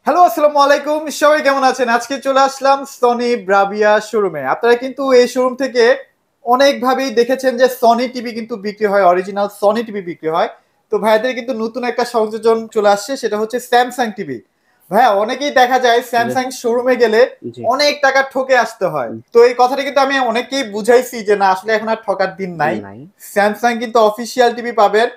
Hello, আসসালামু আলাইকুম। সবাই কেমন আছেন? আজকে চলে আসলাম সনি ব্রাভিয়া শোরুমে। আপনারা কিন্তু এই শোরুম থেকে অনেকভাবেই দেখেছেন যে সনি টিভি কিন্তু বিক্রি হয়, অরিজিনাল সনি টিভি বিক্রি হয়। তো ভাইয়াদের কিন্তু নতুন একটা সংযোজন চলে আসছে, সেটা হচ্ছে স্যামসাং টিভি। ভাইয়া, অনেকেই দেখা যায় জি, স্যামসাং শোরুমে গেলে জি, অনেক টাকা ঠকে আসতে হয়। তো এই কথাটা কিন্তু আমি অনেককেই বুঝাইছি যে না, আসলে এখন আর ঠকার দিন নাই। নাই। স্যামসাং কিন্তু অফিসিয়াল টিভি পাবেন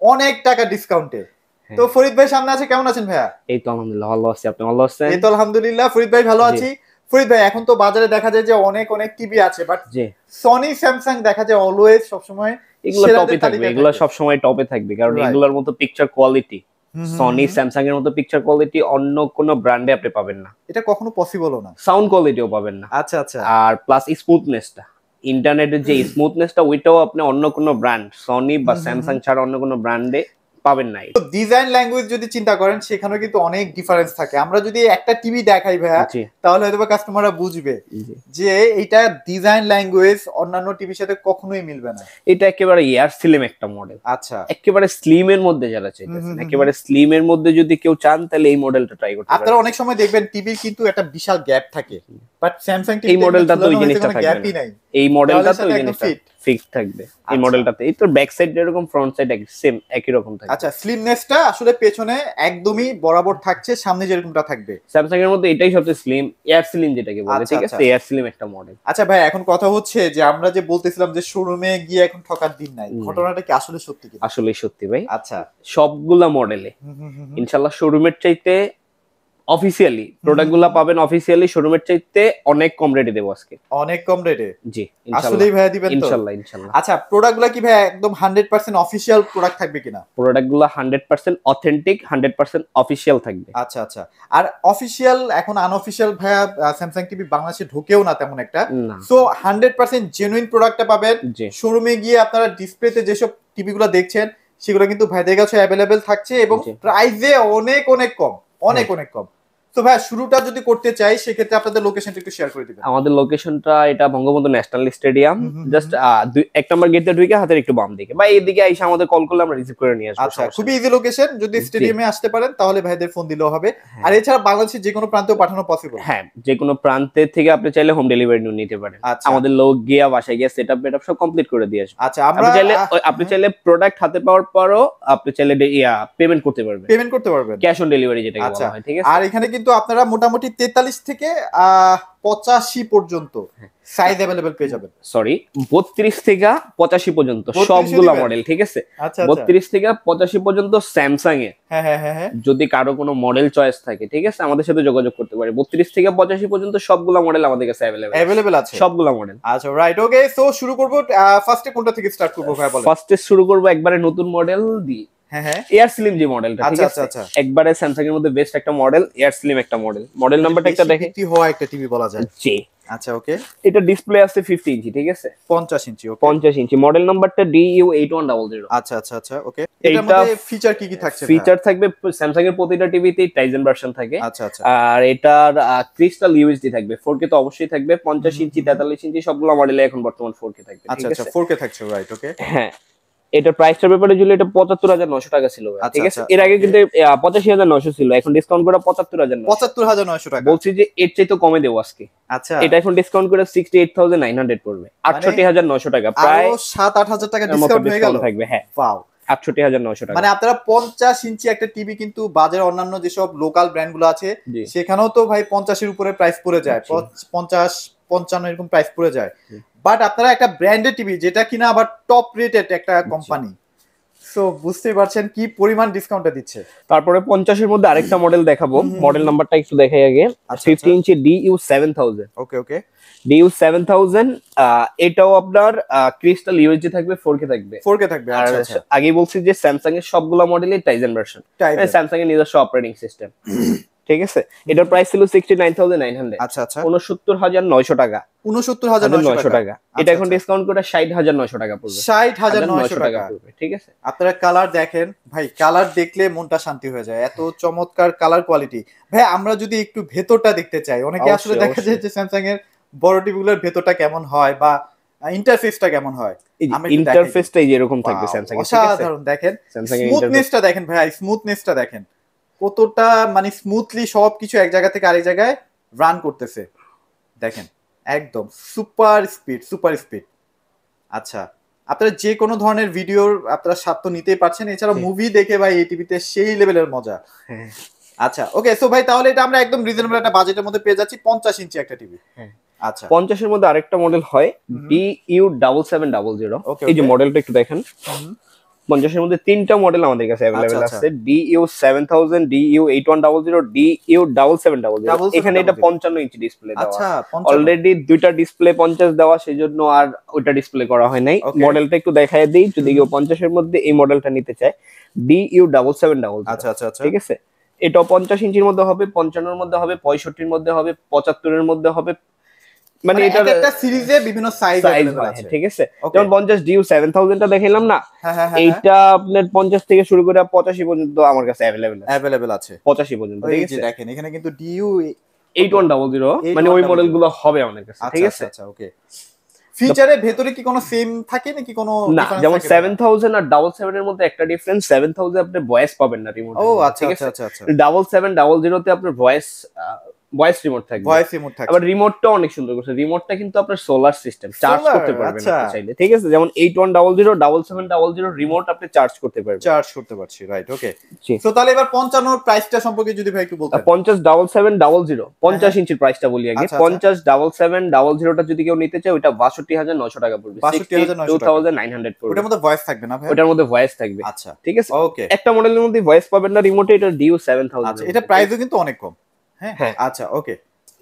অনেক টাকা ডিসকাউন্টে। তো হ্যাঁ, ফরিদ ভাই সামনে আছে, কেমন আছেন ভাইয়া? এই তো আলহামদুলিল্লাহ ভালো আছি। আপনি ভালো আছেন? এই তো আলহামদুলিল্লাহ, ফরিদ ভাই ভালো জি, আছি। ফরিদ ভাই, এখন তো বাজারে দেখা যায় যে অনেক অনেক টিভি আছে, বাট জি। সনি স্যামসাং দেখা যায় অলওয়েজ সবসময় এগুলো টপে সেরাদের থাকবে। তালিকায় এগুলো থাকে। সবসময় টপে থাকবে। কারণ রাইট। এগুলোর মতো পিকচার কোয়ালিটি হুম হুম হুম সনি, হুম। স্যামসাং এর মতো পিকচার কোয়ালিটি অন্য কোনো ব্র্যান্ডে আপনি পাবেন না। এটা কখনো পসিবলও না। সাউন্ড কোয়ালিটিও পাবেন না। আচ্ছা আচ্ছা। আর প্লাস স্মুথনেসটা, ইন্টারনেটের যে স্মুথনেসটা ওইটাও আপনি অন্য কোনো ব্র্যান্ড সনি বা হুম হুম স্যামসাং হুম। ছাড়া অন্য কোনো ব্র্যান্ডে পাবেন না। তো ডিজাইন ল্যাঙ্গুয়েজ যদি চিন্তা করেন, সেখানেও কিন্তু অনেক ডিফারেন্স থাকে। আমরা যদি একটা টিভি দেখাই ভাইয়া, জি, তাহলে হয়তো কাস্টমাররা বুঝবে জি। যে এইটা ডিজাইন ল্যাঙ্গুয়েজ অন্যান্য টিভির সাথে কখনোই মিলবে না। এটা একেবারে এয়ার সিলিম একটা মডেল। আচ্ছা। একেবারে স্লিম এর মধ্যে যারা হুম চাইতেছেন, হুম হুম হুম। একেবারে স্লিম এর মধ্যে যদি কেউ চান তাহলে এই মডেলটা ট্রাই করতে আপনারা পারেন। অনেক সময় দেখবেন টিভির কিন্তু একটা বিশাল গ্যাপ থাকে, বাট স্যামসাং এই টিভিতে কিন্তু মডেলটাতে ঝুলানো ওই হয়েছে, জিনিসটা কোনো থাকবে না। গ্যাপই নাই। এই দেওয়ালের মডেলটাতে সাথে ওই একদম জিনিসটা ফিট। ফিক্স থাকবে। এই আচ্ছা মডেলটাতে এই তো ব্যাক সাইড যেরকম ফ্রন্ট সাইড সেম একই রকম থাকবে। আচ্ছা, স্লিমনেসটা আসলে পেছনে একদমই বরাবর থাকছে, সামনে যেরকমটা থাকবে। স্যামসাং এর মধ্যে এটাই সবচেয়ে স্লিম, এয়ার সিলিম যেটাকে বলে, আচ্ছা ঠিক আচ্ছা। আছে? এয়ার সিলিম একটা মডেল। আচ্ছা ভাই, এখন কথা হচ্ছে যে আমরা যে বলতেছিলাম যে শোরুমে গিয়ে এখন ঠকার দিন নাই, ঘটনাটা কি আসলে সত্যি কিনা? আসলেই সত্যি ভাই। আচ্ছা। সবগুলা মডেলে হুম হুম হুম হুম। ইনশাআল্লাহ শোরুমের চাইতে অফিসিয়ালি হুম হুম প্রোডাক্টগুলা হুম। পাবেন, অফিসিয়ালি শোরুমের চাইতে অনেক কম রেটে দেবো আজকে। অনেক কম রেটে? জি, ইনশাআল্লাহ। আসলেই ভাইয়া দিবেন তো? ইনশাআল্লাহ, ইনশাআল্লাহ। আচ্ছা, প্রোডাক্টগুলো কি ভাইয়া একদম 100% অফিসিয়াল প্রোডাক্ট থাকবে কিনা? প্রোডাক্টগুলো 100% অথেন্টিক, 100% অফিসিয়াল থাকবে। আচ্ছা আচ্ছা। আর অফিসিয়াল, এখন আনঅফিসিয়াল ভাইয়া স্যামসাং টিভি বাংলাদেশে ঢোকেও না তেমন একটা। না, সো 100% জেনুইন প্রোডাক্টটা পাবেন। জি, শোরুমে গিয়ে আপনারা ডিসপ্লেতে যেসব টিভিগুলো দেখছেন, সেগুলো কিন্তু ভাইদের কাছে অ্যাভেলেবেল থাকছে এবং জি। প্রাইসে অনেক অনেক কম। অনেক হ্যাঁ, অনেক কম। তো ভাইয়া, শুরুটা যদি করতে চাই, সেক্ষেত্রে আপনাদের লোকেশনটা একটু শেয়ার করে দিবেন। আমাদের লোকেশনটা এটা বঙ্গবন্ধু ন্যাশনাল স্টেডিয়াম। হুম হুম হুম জাস্ট হুম। ১ নাম্বার গেট দিয়ে ঢুকে হাতের একটু বাম দিকে বা এইদিকে আইসা আমাদের কল করলে আমরা রিসিভ করে নিয়ে আসবো, আচ্ছা, সমস্যা খুবই নেই। Easy location. যদি জি, স্টেডিয়ামে আসতে পারেন তাহলে ভাইদের ফোন দিলেও হবে। আর হ্যাঁ, এছাড়া বাংলাদেশের যেকোনো প্রান্তেও পাঠানো পসিবল। হ্যাঁ, যেকোনো প্রান্তের থেকে আপনি চাইলে হোম ডেলিভারি নিতে পারেন। আচ্ছা আমাদের লোক গিয়া বাসায় গিয়ে সেটআপ সব কমপ্লিট করে দিয়ে আসবে। আচ্ছা। আমরা আপনি হ্যাঁ, চাইলে প্রোডাক্ট হাতে পাওয়ার পরও আপনি চাইলে পেমেন্ট করতে পারবেন। পেমেন্ট করতে পারবেন। ক্যাশ অন ডেলিভারি যেটাকে আচ্ছা। বলা হয়, ঠিক আছে? আর এখানে কিন্তু আপনারা মোটামুটি ৪৩ থেকে ৮৫ পর্যন্ত সাইজ অ্যাভেলেবেল পেয়ে যাবেন। সরি, ৩২ থেকে ৮৫ পর্যন্ত ৩২ এ সবগুলা দিবেন? মডেল, ঠিক আছে? আচ্ছা আচ্ছা। ৩২ থেকে ৮৫ পর্যন্ত স্যামসাং এর হ্যাঁ হ্যাঁ হ্যাঁ হ্যাঁ। যদি কারো কোনো মডেল চয়েস থাকে, ঠিক আছে, আমাদের সাথে যোগাযোগ করতে পারে। ৩২ থেকে ৮৫ পর্যন্ত সবগুলা মডেল আমাদের কাছে অ্যাভেলেবেল আছে। অ্যাভেলেবেল আছে। সবগুলা মডেল। আচ্ছা, রাইট, ওকে। সো শুরু করব। ফার্স্টে কোনটা থেকে স্টার্ট করব ভাই, বলেন। ফার্স্টে শুরু করব একবারে নতুন মডেল দিয়ে। হ্যাঁ হ্যাঁ। এয়ার স্লিম যে মডেলটা, ঠিক আচ্ছা আচ্ছা আছে? আচ্ছা। একবারে স্যামসাং এর মধ্যে বেস্ট একটা মডেল, এয়ার স্লিম একটা মডেল। মডেল মানে নাম্বারটা একটা বেশি দেখে। বিক্রি হওয়া একটা টিভি বলা যায়। জি। আচ্ছা, ওকে। এটা ডিসপ্লে আছে 50 ইঞ্চি, ঠিক আছে? ৫০ ইঞ্চি, ওকে। 50 ইঞ্চি। মডেল নাম্বারটা DU8100। আচ্ছা আচ্ছা আচ্ছা, ওকে। এটার এইটা মধ্যে ফিচার কি কি থাকছে ভাই? ফিচার থাকবে স্যামসাং এর প্রতিটা টিভিতেই টাইজেন ভার্সন থাকে। আচ্ছা আচ্ছা। আর এটার ক্রিস্টাল ইউএসডি থাকবে, 4K তো অবশ্যই থাকবে। হুম 50 হুম ইঞ্চি, হুম হুম। 43 ইঞ্চি সবগুলো মডেলে এখন বর্তমান 4K থাকবে, আচ্ছা ঠিক আচ্ছা, আছে? 4K থাকছে, রাইট, ওকে। হ্যাঁ, এটার প্রাইসটার ব্যাপারে যদি এটা ৭৫,৯০০ টাকা ছিল ভাই, আচ্ছা ঠিক আছে? আচ্ছা, এর আগে ওকে। কিন্তু ৮৫,৯০০ ছিল, এখন ডিসকাউন্ট করে ৭৫,৯০০। ৭৫,৯০০ টাকা। বলছি যে এর চাইতে কমে দেবো আজকে। আচ্ছা। এটা এখন ডিসকাউন্ট করে 68,900 পড়বে, মানে ৬৮,৯০০ টাকা, আরো প্রায় ৭-৮ হাজার টাকা এর মতো ডিসকাউন্ট হয়ে গেল। ডিসকাউন্ট থাকবে। হ্যাঁ, ওয়াও। ৬৮,৯০০ টাকা। মানে আপনারা ৫০ ইঞ্চি একটা টিভি কিন্তু বাজারে অন্যান্য যেসব লোকাল ব্র্যান্ড গুলো আছে, জি, সেখানেও তো ভাই ৫০ এর উপরে প্রাইস পড়ে যায়। জি, ৫০, ৫৫ এরকম প্রাইস পড়ে যায়। জি, বাট আপনারা একটা ব্র্যান্ডেড টিভি, যেটা কিনা আবার টপ রেটেড একটা জি। কোম্পানি, সো বুঝতেই পারছেন কি পরিমাণ ডিসকাউন্টটা দিচ্ছে। তারপরে 50 এর মধ্যে আরেকটা মডেল দেখাবো। হুম হুম হুম মডেল হুম। নাম্বারটা একটু দেখাই আগে। আচ্ছা আচ্ছা, 50 ইঞ্চি DU7000। ওকে ওকে। DU7000 এটাও আপনার ক্রিস্টাল ইউএসডি থাকবে, 4K থাকবে। 4K থাকবে, আর আচ্ছা আচ্ছা। আগেই বলছি যে স্যামসাং এর সবগুলা মডেলই টাইজেন ভার্সন, মানে টাইপের। স্যামসাং এর নিজস্ব অপারেটিং সিস্টেম, ঠিক আছে? এটার প্রাইস ছিল 69,900, আচ্ছা আচ্ছা। 69,900 টাকা। ৬৯,৯০০ 900 টাকা। টাকা। এটা আচ্ছা এখন আচ্ছা। ডিসকাউন্ট করে 60,900 টাকা পড়বে। ৬০,৯০০ 900 টাকা টাকা। পড়বে, ঠিক আছে? আপনারা কালার দেখেন ভাই, কালার দেখলে মনটা শান্তি হয়ে যায়, এত চমৎকার কালার কোয়ালিটি। ভাই, আমরা যদি একটু ভেতরটা দেখতে চাই, অনেকে আসলে অবশ্যই, দেখা যায় অবশ্যই। যে স্যামসাং এর বড় টিভিগুলোর ভেতরটা কেমন হয় বা ইন্টারফেসটা কেমন হয়, এই যে আমরা একটু দেখাই দিই। ইন্টারফেসটাই যেরকম থাকবে ওয়াও, স্যামসাং এর, ঠিক আছে? অসাধারণ। দেখেন স্যামসাং এর ইন্টারফেস স্মুথনেসটা দেখেন ভাই, স্মুথনেসটা দেখেন। কতটা মানে স্মুথলি সবকিছু এক জায়গা থেকে আরেক জায়গায় রান করতেছে দেখেন, একদম সুপার স্পিড সুপার স্পিড। আচ্ছা, আপনারা যে কোনো ধরনের ভিডিওর আপনারা স্বাদ তো নিতেই পারছেন, এছাড়া মুভি দেখে ভাই এই টিভিতে সেই লেভেলের মজা। আচ্ছা ওকে, সো ভাই তাহলে এটা আমরা একদম রিজনেবল একটা বাজেটের মধ্যে পেয়ে যাচ্ছি, 50 ইঞ্চি একটা টিভি। আচ্ছা 50 এর মধ্যে আরেকটা মডেল হয় DU7700। এই যে মডেলটা একটু দেখেন, 50 এর মধ্যে তিনটা মডেল আমাদের কাছে अवेलेबल আছে, DU7000, DU8100, DU7700। এখানে এটা 55 ইঞ্চি ডিসপ্লে দেওয়া। আচ্ছা অলরেডি দুইটা ডিসপ্লে 50 দেওয়া, সেজন্য আর ওইটা ডিসপ্লে করা হয় নাই। মডেলটা একটু দেখায় দেই, যদি কেউ 50 এর মধ্যে এই মডেলটা নিতে চায়, DU7700। আচ্ছা আচ্ছা আচ্ছা, ঠিক আছে, এটাও 50 ইঞ্চির মধ্যে হবে, 55 এর মধ্যে হবে, 65 এর মধ্যে হবে, 75 এর মধ্যে হবে, মানে এটা একটা সিরিজে বিভিন্ন সাইজ আছে। ঠিক আছে, যেমন 50 DU7000 টা দেখাইলাম না, এইটা আপনার 50 থেকে শুরু করে 85 পর্যন্ত আমার কাছে अवेलेबल আছে 85 পর্যন্ত। ঠিক আছে, দেখেন এখানে কিন্তু DU8100 মানে ওই মডেলগুলো হবে আমাদের কাছে। ঠিক আছে, আচ্ছা ওকে। ফিচারের ভেতরে কি কোনো সেম থাকে নাকি কোনো না? যেমন 7000 আর 77 এর মধ্যে একটা ডিফারেন্স, 7000 আপনি ভয়েস পাবেন না রিমোট। ও আচ্ছা আচ্ছা আচ্ছা, 7700 তে আপনার ভয়েস রিমোট থাকবে। আবার রিমোটটা অনেক সুন্দর করছে, রিমোটটা কিন্তু আপনার সোলার সিস্টেম, চার্জ করতে পারবেন আপনি চাইলে। ঠিক আছে, যেমন 8100, 7700 রিমোট আপনি চার্জ করতে পারছি। রাইট, ওকে। সো তাহলে এবার 55 এর প্রাইসটা সম্পর্কে যদি ভাই একটু বলতেন। 50 7700 50 ইঞ্চির প্রাইসটা বলি আগে। 50 7700 টা যদি কেউ নিতে চায়, ওটা 62900 টাকা পড়বে, 62900 পড়বে। ওটার মধ্যে ভয়েস থাকবে না ভাই? ওটার মধ্যে ভয়েস থাকবে। আচ্ছা ঠিক আছে, ওকে। একটা মডেলের মধ্যে ভয়েস পাবেন না রিমোটে, এটা DU7000। আচ্ছা, এটা প্রাইসও কিন্তু অনেক কম। হ্যাঁ আচ্ছা ওকে।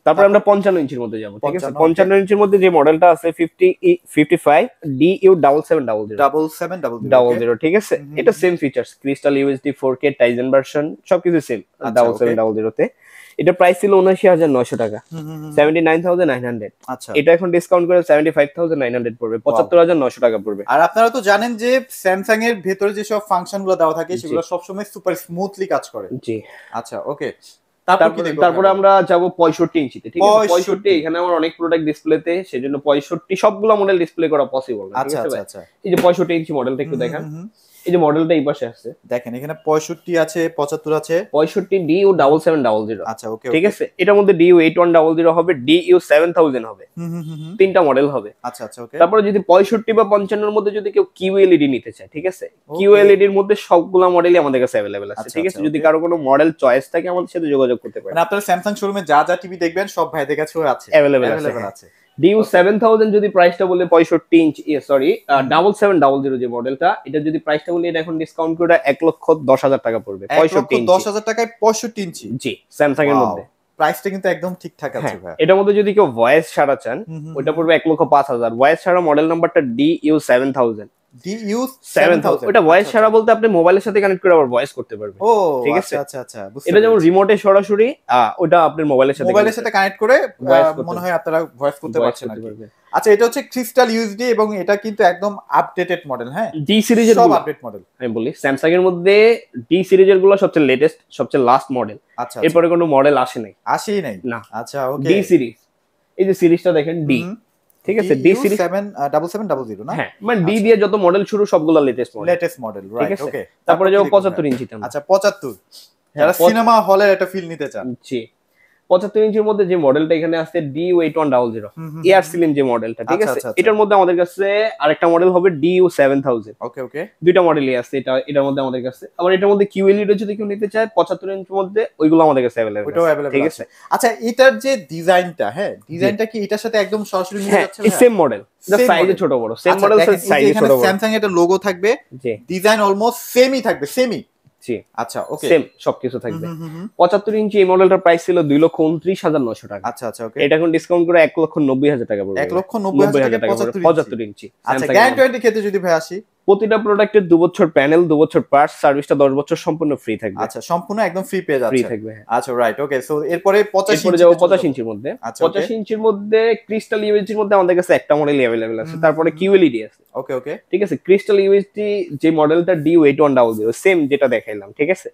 তারপর আমরা 55 ইঞ্চির মধ্যে যাব। ঠিক আছে, 55 ইঞ্চির মধ্যে যে মডেলটা আছে 55 DU7700। ঠিক আছে, এটা same features, crystal USD 4K Tizen version, সবকিছু সেম 7700 তে। এটা প্রাইস ছিল 79900 টাকা, 79900। আচ্ছা, এটা এখন ডিসকাউন্ট করে 75900 পড়বে, 75900 টাকা পড়বে। আর আপনারা তো জানেন যে স্যামসাং এর ভেতরে যে সব ফাংশনগুলো দেওয়া থাকে সেগুলো সবসময় সুপার স্মুথলি কাজ করে। জি আচ্ছা ওকে। তারপরে আমরা যাব 65 ইঞ্চিতে। ঠিক আছে, 65 এখানে আমার অনেক প্রোডাক্ট ডিসপ্লেতে, সেজন্য 65 সবগুলো মডেল ডিসপ্লে করা পসিবল না। ঠিক আছে, আচ্ছা এই যে 65 ইঞ্চি মডেলটা একটু দেখেন, এই যে মডেলটা এই পাশে আছে দেখেন, এখানে 65 আছে, 75 আছে, 65 DU7700। আচ্ছা ওকে। ঠিক আছে, এটার মধ্যে DU8100 হবে, DU7000 হবে, তিনটা মডেল হবে। আচ্ছা আচ্ছা ওকে। তারপরে যদি 65 বা 55 এর মধ্যে যদি কেউ QLED নিতে চায়, ঠিক আছে, QLED এর মধ্যে সবগুলা মডেলই আমাদের কাছে अवेलेबल আছে। ঠিক আছে, যদি কারো কোনো মডেল চয়েস থাকে আমাদের সাথে যোগাযোগ করতে পারেন। মানে আপনারা স্যামসাং শোরুমে যা যা টিভি দেখবেন সব ভাইদের কাছেও আছে, अवेलेबल আছে। DU7000 যদি প্রাইসটা বলে 65 ইঞ্চ, সরি 7700 যে মডেলটা, এটা যদি প্রাইসটা বলি, এটা এখন ডিসকাউন্ট করে 1,10,000 টাকা পড়বে, 1,10,000 টাকায় 65 ইঞ্চি। জি, স্যামসাং এর মধ্যে প্রাইসটা কিন্তু একদম ঠিকঠাক আছে ভাই। এটার মধ্যে যদি কেউ ভয়েস ছাড়া চান, ওটা পড়বে 1,05,000। ভয়েস ছাড়া মডেল নাম্বারটা DU7000। ওটা ভয়েস ছাড়া বলতে আপনি মোবাইলের সাথে কানেক্ট করে আবার ভয়েস করতে পারবেন। ও ঠিক আছে, আচ্ছা আচ্ছা, এটা যেমন রিমোটে সরাসরি, ওটা আপনার মোবাইলের সাথে কানেক্ট করে মনে হয় আপনারা ভয়েস করতে পারছেন। আচ্ছা, এটা হচ্ছে ক্রিস্টাল ইউএসডি এবং এটা কিন্তু একদম আপডেটেড মডেল। হ্যাঁ, ডি সিরিজের সব আপডেট মডেল। আমি বলি স্যামসাং এর মধ্যে ডি সিরিজের গুলো সবচেয়ে লেটেস্ট, সবচেয়ে লাস্ট মডেল। আচ্ছা, এরপরে কোনো মডেল আসেই নাই না। আচ্ছা ওকে। ডি সিরিজ, এই যে সিরিজটা দেখেন ডি, ঠিক আছে, ডি সিরিজ 7700 না? হ্যাঁ, মানে ডি দিয়ে যত মডেল শুরু সবগুলো লেটেস্ট মডেল। রাইট, ওকে। তারপরে যাব 75 ইঞ্চিতে। আচ্ছা 75, যারা সিনেমা হলের একটা ফিল নিতে চান। জি, 75 ইঞ্চির মধ্যে যে মডেলটা এখানে আছে DU8100 এয়ার সিলিং যে মডেলটা। ঠিক আছে, এটার মধ্যে আমাদের কাছে আরেকটা মডেল হবে DU7000। ওকে ওকে, দুইটা মডেলই আছে এটার মধ্যে আমাদের কাছে। আবার এটার মধ্যে QLED যদি কেউ নিতে চায় 75 ইঞ্চির মধ্যে, ওইগুলো আমাদের কাছে अवेलेबल আছে। ঠিক আছে, আচ্ছা এটার যে ডিজাইনটা, হ্যাঁ ডিজাইনটা কি এটার সাথে একদম সরাসরি মিলে যাচ্ছে? হ্যাঁ, সেম মডেল, জাস্ট সাইজে ছোট বড়, সেম মডেল সাইজে ছোট বড়। স্যামসাং এর একটা লোগো থাকবে, ডিজাইন অলমোস্ট সেমই থাকবে, সেমই। জি আচ্ছা ওকে, সেম সবকিছু থাকবে। 75 ইঞ্চি এই মডেলটার প্রাইস ছিল 2,29,900 টাকা। আচ্ছা আচ্ছা ওকে। এটা এখন ডিসকাউন্ট করে 1,90,000 টাকা পড়বে, 1,90,000 টাকা 75 ইঞ্চি। আচ্ছা, গ্যারান্টি ক্ষেত্রে যদি ভাই আসি, প্রতিটা প্রোডাক্টের 2 বছর প্যানেল, 2 বছর পার্টস, সার্ভিসটা 10 বছর সম্পূর্ণ ফ্রি থাকবে। আচ্ছা, সম্পূর্ণ একদম ফ্রি পেয়ে যাচ্ছে, ফ্রি থাকবে। আচ্ছা রাইট, ওকে। সো এরপরে 85 ইঞ্চির মধ্যে। 85 ইঞ্চির মধ্যে ক্রিস্টাল ইউএসডির মধ্যে আমাদের কাছে একটা মডেলই अवेलेबल আছে, তারপরে QLED আছে। ওকে ওকে, ঠিক আছে, ক্রিস্টাল ইউএসডি যে মডেলটা DU8100 সেম যেটা দেখাইলাম। ঠিক আছে,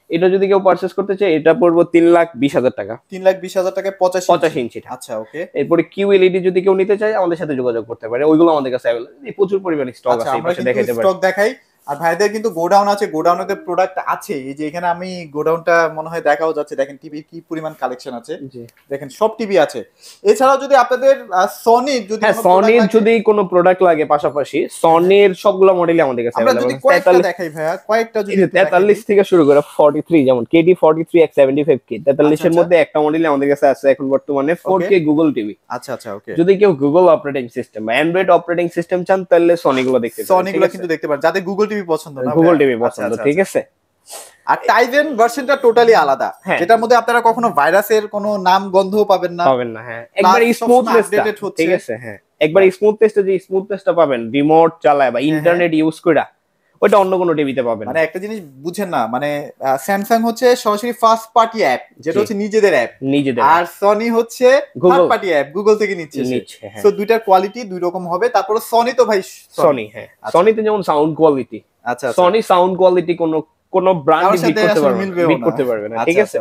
এটা যদি কেউ পারচেজ করতে চায়, এটা পড়বে 3,20,000 টাকা, 3,20,000 টাকায় 85 ইঞ্চি। আচ্ছা ওকে। এরপরে QLED যদি কেউ নিতে চায় আমাদের সাথে যোগাযোগ করতে পারে, ওইগুলো আমাদের কাছে अवेलेबल, প্রচুর পরিমাণে স্টক আছে। এই পাশে দেখাইতে পারি, স্টক দেখাই। আর ভাইদের কিন্তু গোডাউন আছে, গোডাউনেতে প্রোডাক্ট আছে। এই যে এখানে আমি গোডাউনটা মনে হয় দেখাও যাচ্ছে, দেখেন টিভির কি পরিমাণ কালেকশন আছে, দেখেন সব টিভি আছে। এছাড়াও যদি আপনাদের সনির যদি কোনো প্রোডাক্ট লাগে পাশাপাশি সনির সবগুলো মডেলই আমাদের কাছে আমরা যদি কয়েকটা দেখাই ভাইয়া, কয়েকটা যদি 43 থেকে শুরু করে 43, যেমন KD43X75K 43 এর মধ্যে একটা মডেলই আমাদের কাছে আছে এখন বর্তমানে 4K গুগল টিভি। আচ্ছা আচ্ছা, ওকে। যদি কেউ গুগল অপারেটিং সিস্টেম বা অ্যান্ড্রয়েড অপারেটিং সিস্টেম চান তাহলে সনিগুলো দেখতে পারেন, সনিগুলো কিন্তু দেখতে পারেন যাদের গুগল টিভি পছন্দ না, গুগল টিভি পছন্দ, ঠিক আছে। আর টাইজেন ভার্সনটা টোটালি আলাদা, যেটার মধ্যে আপনারা কখনো ভাইরাসের কোনো নাম গন্ধও পাবেন না। হ্যাঁ, একবার স্মুথনেসটা, ঠিক আছে। হ্যাঁ, একবার স্মুথনেসটা, যে স্মুথনেসটা পাবেন রিমোট চালায় বা ইন্টারনেট ইউজ করে, ওটা অন্য কোনো টিভিতে পাবেন। মানে একটা জিনিস বুঝেন না, মানে স্যামসাং হচ্ছে সরাসরি ফার্স্ট পার্টি অ্যাপ, যেটা হচ্ছে নিজেদের অ্যাপ, আর সনি হচ্ছে থার্ড পার্টি অ্যাপ, গুগল থেকে নিচ্ছে। সো দুইটার কোয়ালিটি দুই রকম হবে। তারপর সনি তো ভাই সনি, হ্যাঁ, সনিতে যেমন সাউন্ড কোয়ালিটি, আচ্ছা, সনি সাউন্ড কোয়ালিটি কোন ব্র্যান্ড বিট করতে পারবে না, ঠিক আছে।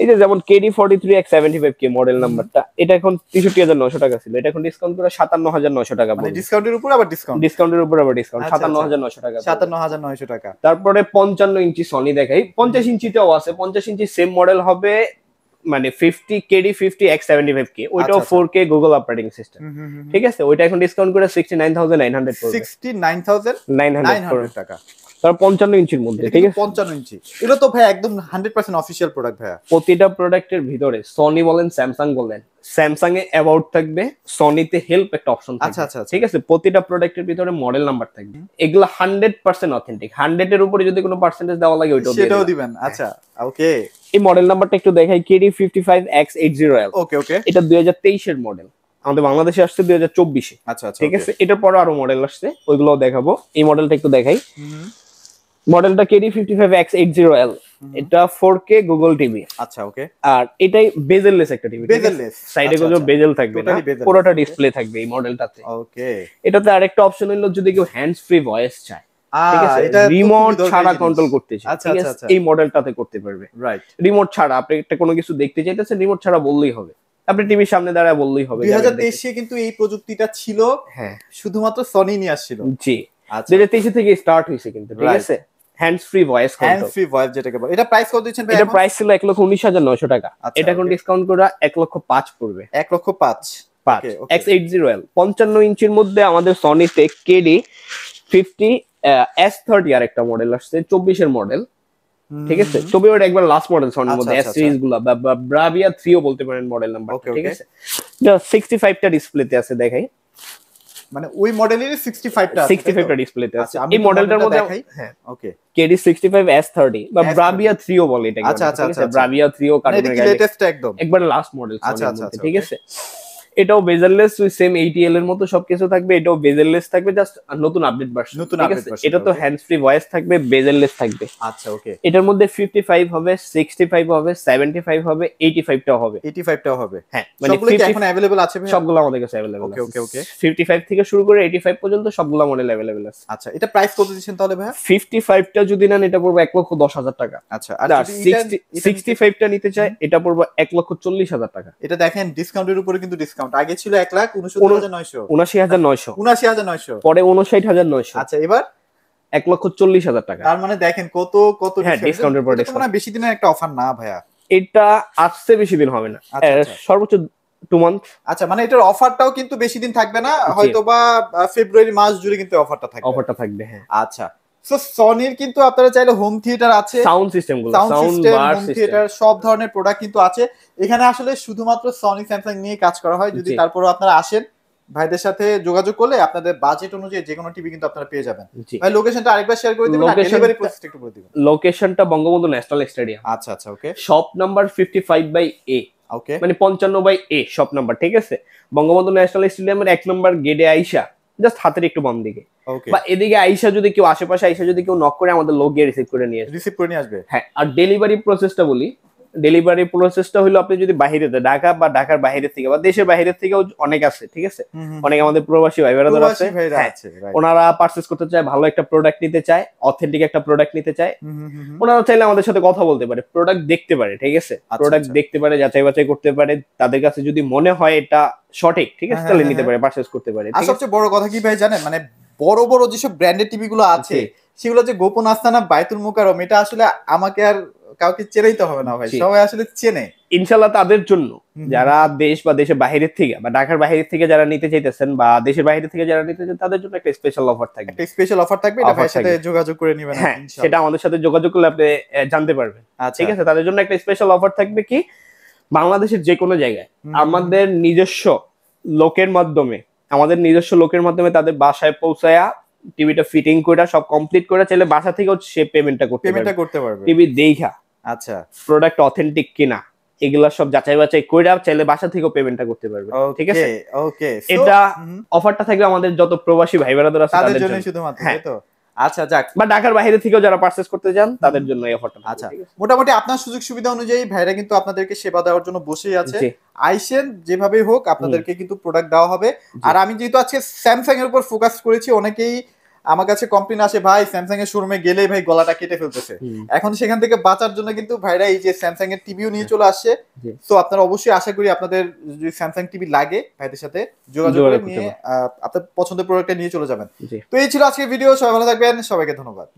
এই যে যেমন KD43X75K মডেল নাম্বারটা, এটা এখন 63900 টাকা ছিল, এটা এখন ডিসকাউন্ট করে 57900 টাকা, মানে ডিসকাউন্টের উপর আবার ডিসকাউন্ট, 57900 টাকা, 57900 টাকা। তারপরে 55 ইঞ্চি সনি দেখাই, 50 ইঞ্চিটাও আছে, 50 ইঞ্চি সেম মডেল হবে, মানে KD50X75K, ওইটাও 4K গুগল অপারেটিং সিস্টেম, ঠিক আছে। ওইটা এখন ডিসকাউন্ট করে 69900 পড়বে, 69900 টাকা। তার 55 ইঞ্চির মধ্যে, ঠিক আছে, 55 ইঞ্চি। এটা তো ভাই একদম 100% অফিশিয়াল প্রোডাক্ট ভাইয়া। প্রতিটা প্রোডাক্টের ভিতরে সনি বলেন স্যামসাং বলেন, স্যামসাং এ অ্যাবাউট থাকবে, সনিতে হেল্প একটা অপশন থাকবে, আচ্ছা আচ্ছা, ঠিক আছে। প্রতিটা প্রোডাক্টের ভিতরে মডেল নাম্বার থাকবে, এগুলো 100% অথেন্টিক। 100 এর উপরে যদি কোনো পার্সেন্টেজ দেওয়া লাগে সেটাও দিবেন, আচ্ছা, ওকে। এই মডেল নাম্বারটা একটু দেখাই, KD55X80L, ওকে ওকে। এটা 2023 এর মডেল, আমাদের বাংলাদেশে আসছে 2024-এ, আচ্ছা আচ্ছা, ঠিক আছে। এটার পরে আরো মডেল আসছে, ওইগুলোও দেখাবো। এই মডেলটা একটু দেখাই, মডেলটা KD55X80L, এটা 4K গুগল টিভি, আচ্ছা, ওকে। আর এটাই বেজেললেস একটা টিভি, বেজেললেস, সাইডে কোনো বেজেল থাকবে না, পুরোটা ডিসপ্লে থাকবে এই মডেলটাতে, ওকে। এটাতে আরেকটা অপশন হলো যদি কেউ হ্যান্ডস ফ্রি ভয়েস চায়, ঠিক আছে, রিমোট ছাড়া কন্ট্রোল করতে চায়, ঠিক আছে, এই মডেলটাতে করতে পারবে, রাইট। রিমোট ছাড়া আপনি একটা কোনো কিছু দেখতে চাইতেছেন, রিমোট ছাড়া বললেই হবে, আপনি টিভির সামনে দাঁড়ায় বললেই হবে। 2023-এ কিন্তু এই প্রযুক্তিটা ছিল, হ্যাঁ, শুধুমাত্র সনি নিয়ে আসছিল, জি। 2023 থেকে স্টার্ট হয়েছে কিন্তু, ঠিক আছে, hands free voice control, hands free voice যেটাকে বলে। এটা প্রাইস কত দিচ্ছেন ভাই? এটা প্রাইস ছিল 1,19,900 টাকা, এটা এখন ডিসকাউন্ট করে 1,05,000 পড়বে, 1,05,000। X80L 55 ইঞ্চির মধ্যে আমাদের সনিতে KD50S30 আর একটা মডেল আসছে, 24 এর মডেল, ঠিক আছে। 24 একবার লাস্ট মডেল সনির মধ্যে, এস সিরিজ গুলা বা ব্রাভিয়া 3ও বলতে পারেন মডেল নাম্বার, ঠিক আছে। এটা 65টা ডিসপ্লেতে আছে, দেখাই, মানে ওই মডেলেরই 65টা ডিসপ্লেতে আছে। এই মডেলটার মধ্যে, হ্যাঁ, ওকে, KD65S30 বা ব্রাভিয়া 3ও বলে এটাকে, আচ্ছা আচ্ছা, ব্রাভিয়া 3ও কার্টুনের গায়ে লেটেস্ট একদম একবার লাস্ট মডেল, আচ্ছা আচ্ছা, ঠিক আছে। এটাও বেজেললেস, ওই সেম 80L এর মতো সবকিছু থাকবে, এটাও বেজেললেস থাকবে, জাস্ট নতুন আপডেট ভার্সন, ঠিক আছে। এটা তো হ্যান্ডস ফ্রি ভয়েস থাকবে, বেজেললেস থাকবে, আচ্ছা, ওকে। এটার মধ্যে 55 হবে, 65 হবে, 75 হবে, 85টাও হবে, 85টাও হবে, হ্যাঁ। মানে সবগুলো কি এখন अवेलेबल আছে ভাই? সবগুলো আমাদের কাছে अवेलेबल আছে, ওকে ওকে। 55 থেকে শুরু করে 85 পর্যন্ত সবগুলো মডেল अवेलेबल আছে। আচ্ছা, এটা প্রাইস কত দিচ্ছেন তাহলে ভাই? 55টা যদি নেন এটা পড়বে 1,10,000 টাকা, আচ্ছা। আর যদি 65টা নিতে চায় এটা পড়বে 1,40,000 টাকা। এটা দেখেন ডিসকাউন্টের উপরে কিন্তু ডিসকাউন্ট, আগে ছিল 1,69,900, 79,900, পরে 59,900, আচ্ছা, এবার 1,40,000 টাকা। তার মানে দেখেন কত কত ডিসকাউন্টের পরে ডিসকাউন্ট, মানে বেশি দিনের একটা অফার না ভাইয়া, এটা আসছে বেশি দিন হবে না, সর্বোচ্চ 2 মান্থ, আচ্ছা। মানে এটার অফারটাও কিন্তু বেশি দিন থাকবে না, হয়তোবা ফেব্রুয়ারি মাস জুড়ে কিন্তু অফারটা থাকবে, হ্যাঁ, আচ্ছা। সো সনির কিন্তু আপনারা চাইলে হোম থিয়েটার আছে, সাউন্ড সিস্টেম গুলো, সাউন্ড বার সিস্টেম, সব ধরনের প্রোডাক্ট কিন্তু আছে এখানে। আসলে শুধুমাত্র সনি স্যামসাং নিয়ে কাজ করা হয়। যদি তারপরও আপনারা আসেন, ভাইদের সাথে যোগাযোগ করলে আপনাদের বাজেট অনুযায়ী যে কোনো টিভি কিন্তু আপনারা পেয়ে যাবেন। ভাই লোকেশনটা আরেকবার শেয়ার করে দিবেন, আর ডেলিভারি প্রসেসটা একটু বলে দিবেন। লোকেশনটা বঙ্গবন্ধু ন্যাশনাল স্টেডিয়াম, আচ্ছা আচ্ছা, ওকে। শপ নাম্বার 55/A, ওকে, মানে 55/A শপ নাম্বার, ঠিক আছে। বঙ্গবন্ধু ন্যাশনাল স্টেডিয়ামের 1 নম্বর গেটে আইসা জাস্ট হাতের একটু বাম দিকে, বা এদিকে আইসা যদি কেউ আশেপাশে আইসা যদি কেউ নক করে আমাদের লোক গিয়ে রিসিভ করে নিয়ে আসবে, হ্যাঁ। আর ডেলিভারি প্রসেসটা বলি, ডেলিভারি প্রসেসটা হলো আপনি যদি বাইরে ঢাকা বা ঢাকার বাইরে থেকে বা দেশের বাইরে থেকেও অনেক আছে, ঠিক আছে, অনেক আমাদের প্রবাসী ভাই বোনেরা আছে, ওনারা পারচেজ করতে চায়, ভালো একটা প্রোডাক্ট নিতে চায়, অথেন্টিক একটা প্রোডাক্ট নিতে চায়, ওনারা চাইলে আমাদের সাথে কথা বলতে পারে, প্রোডাক্ট দেখতে পারে, ঠিক আছে, প্রোডাক্ট দেখতে পারে, যাচাই বাছাই করতে পারে, তাদের কাছে যদি মনে হয় এটা সঠিক, ঠিক আছে, তাহলে নিতে পারে, পারচেজ করতে পারে। আর সবচেয়ে বড় কথা কি ভাই জানেন, মানে বড় বড় যেসব ব্র্যান্ডেড টিভি গুলো আছে সেগুলো যে গোপন আস্তানা বাইতুল মুকাররম, এটা আসলে আমাকে আর কাউকে চেনাইতে হবে না ভাই, সবাই আসলে চেনে। ইনশাআল্লাহ তাদের জন্য যারা দেশ বা দেশের বাইরে থেকে বা ঢাকার বাইরে থেকে যারা নিতে চাইতেছেন বা দেশের বাইরে থেকে যারা নিতে চান, তাদের জন্য একটা স্পেশাল অফার থাকবে। একটা স্পেশাল অফার থাকবে, এটা ভাইয়ের সাথে যোগাযোগ করে নেবেন। হ্যাঁ, সেটা আমাদের সাথে যোগাযোগ করলে আপনি জানতে পারবেন। ঠিক আছে, তাদের জন্য একটা স্পেশাল অফার থাকবে কি, বাংলাদেশের যে কোনো জায়গায় আমাদের নিজস্ব লোকের মাধ্যমে তাদের বাসায় পৌঁছায়া টিভিটা ফিটিং করে সব কমপ্লিট করে চাইলে বাসা থেকেও সে পেমেন্টটা করতে পারবে। টিভি দেখা, আচ্ছা, প্রোডাক্ট অথেন্টিক কিনা, এগুলা সব যাচাই বাছাই কইরা চাইলে বাসা থেকেও পেমেন্টটা করতে পারবে। ঠিক আছে, ওকে। এটা অফারটা থাকবে আমাদের যত প্রবাসী ভাই বোনেরা আছে তাদের জন্য শুধুমাত্র, তাই তো? আচ্ছা, যাক, বা ঢাকার বাইরে থেকেও যারা পারচেজ করতে চান তাদের জন্য এই অফারটা। আচ্ছা, মোটামুটি আপনার সুযোগ সুবিধা অনুযায়ী ভাইরা কিন্তু আপনাদেরকে সেবা দেওয়ার জন্য বসেই আছে। আইসেন, যেভাবেই হোক আপনাদেরকে কিন্তু প্রোডাক্ট দেওয়া হবে। আর আমি যেহেতু আজকে স্যামসাং এর উপর ফোকাস করেছি, অনেকেই আমার কাছে কমপ্লেইন আসে, ভাই স্যামসাং এর শোরুমে গেলেই ভাই গলাটা কেটে ফেলতেছে। এখন সেখান থেকে বাঁচার জন্য কিন্তু ভাইরা এই যে স্যামসাং এর টিভিও নিয়ে চলে আসছে। তো আপনারা অবশ্যই আশা করি আপনাদের যদি স্যামসাং টিভি লাগে ভাইদের সাথে যোগাযোগ করে নিয়ে আপনার পছন্দের প্রোডাক্টটা নিয়ে চলে যাবেন। তো এই ছিল আজকের ভিডিও, সবাই ভালো থাকবেন, সবাইকে ধন্যবাদ।